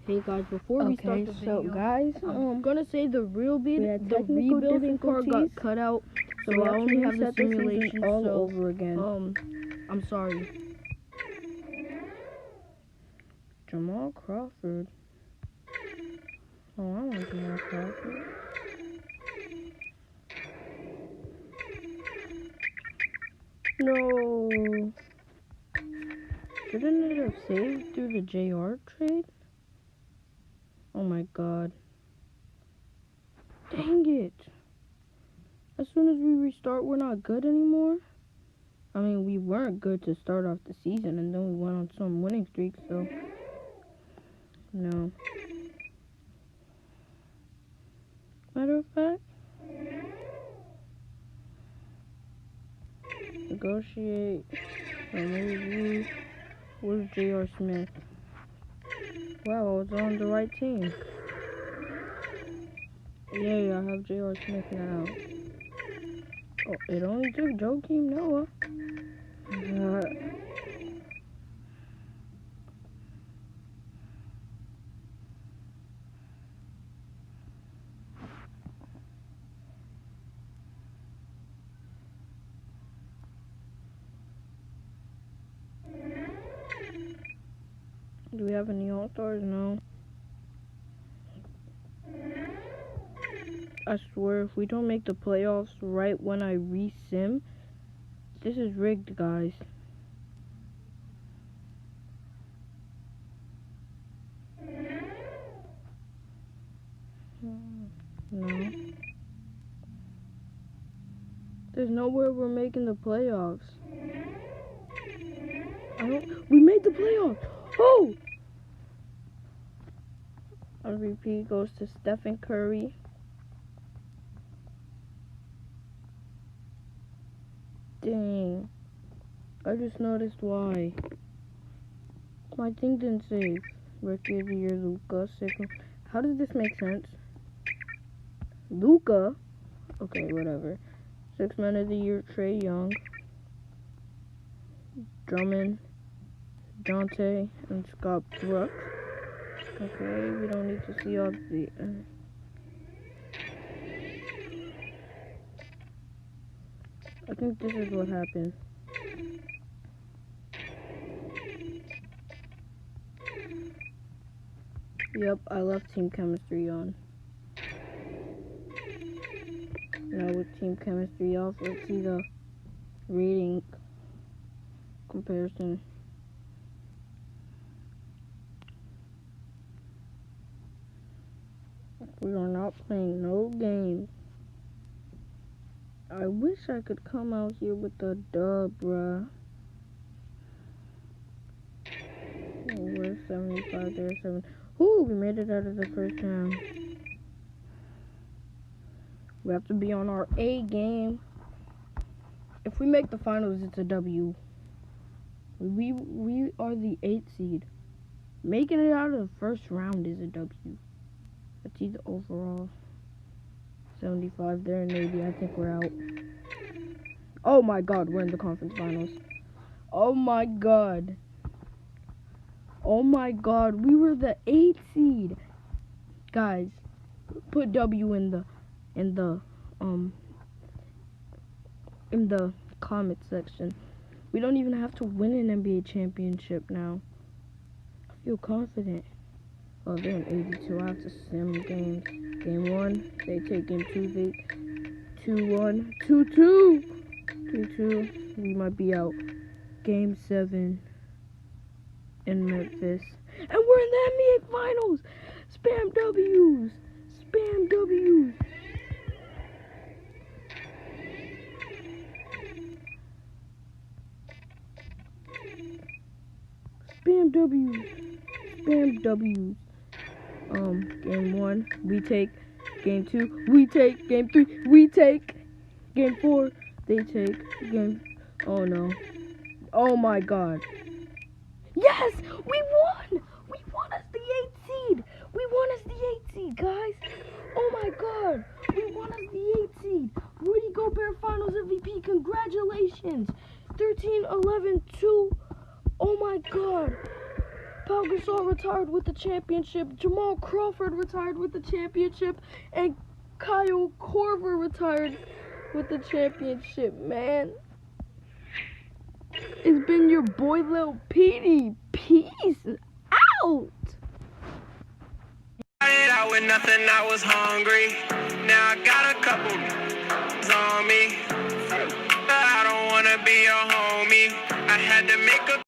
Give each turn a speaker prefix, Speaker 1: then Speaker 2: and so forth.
Speaker 1: Hey guys, before we start the video,
Speaker 2: guys,
Speaker 1: I'm gonna say the
Speaker 2: technical
Speaker 1: rebuilding part got
Speaker 2: difficulties,
Speaker 1: cut out,
Speaker 2: so
Speaker 1: so
Speaker 2: we
Speaker 1: I
Speaker 2: have to
Speaker 1: only have the
Speaker 2: reset the season
Speaker 1: simulation
Speaker 2: all
Speaker 1: so,
Speaker 2: over again.
Speaker 1: I'm sorry.
Speaker 2: Jamal Crawford. Oh, I want Jamal Crawford. No. Shouldn't it have saved through the JR trade? Oh my god. Dang it. As soon as we restart, we're not good anymore. I mean, we weren't good to start off the season, and then we went on some winning streak, so... No. Matter of fact... Negotiate. Remove you. Where's J.R. Smith? Wow, I was on the right team. Yay, I have J.R. Smith now. Oh, it only took Joakim Noah. Do we have any All-Stars? No. I swear, if we don't make the playoffs right when I re-sim, this is rigged, guys. No. There's nowhere we're making the playoffs. We made the playoffs! Oh! MVP goes to Stephen Curry. Dang. I just noticed why. My thing didn't save. Rookie of the Year, Luka. How does this make sense? Luka? Okay, whatever. Sixth Man of the Year, Trae Young. Drummond, Dante, and Scott Brooks. Okay, we don't need to see all the... I think this is what happened. Yep, I left team chemistry on. Now with team chemistry off, let's see the rating comparison. We are not playing no games. I wish I could come out here with the dub, bruh. Oh, we're 75, there 7. Ooh, we made it out of the first round. We have to be on our A game. If we make the finals, it's a W. We are the 8th seed. Making it out of the first round is a W. Let's see the overall. 75 there and 80. I think we're out. Oh my god, we're in the conference finals. Oh my god. Oh my god, we were the 8th seed. Guys, put W in the comment section. We don't even have to win an NBA championship now. I feel confident. Oh, they're in 82. I have to sim games. Game 1, they take game 2. They 2-1, 2-2, 3-2. We might be out. Game 7 in Memphis, and we're in the NBA Finals. Spam W's. Spam W's. Spam W's. Spam W's. Game 1, we take. Game 2, we take. Game 3, we take. Game 4, they take. Game. Oh no. Oh my god. Yes! We won! We won as the 8th seed! We won as the 8th seed, guys! Oh my god! We won as the 8th seed! Rudy Gobert Finals MVP, congratulations! 13-11-2. Oh my god! Pau Gasol retired with the championship. Jamal Crawford retired with the championship. And Kyle Korver retired with the championship, man. It's been your boy Lil Petey. Peace out.
Speaker 3: Started out with nothing, I was hungry. Now I got a couple on me. I don't wanna be your homie. I had to make a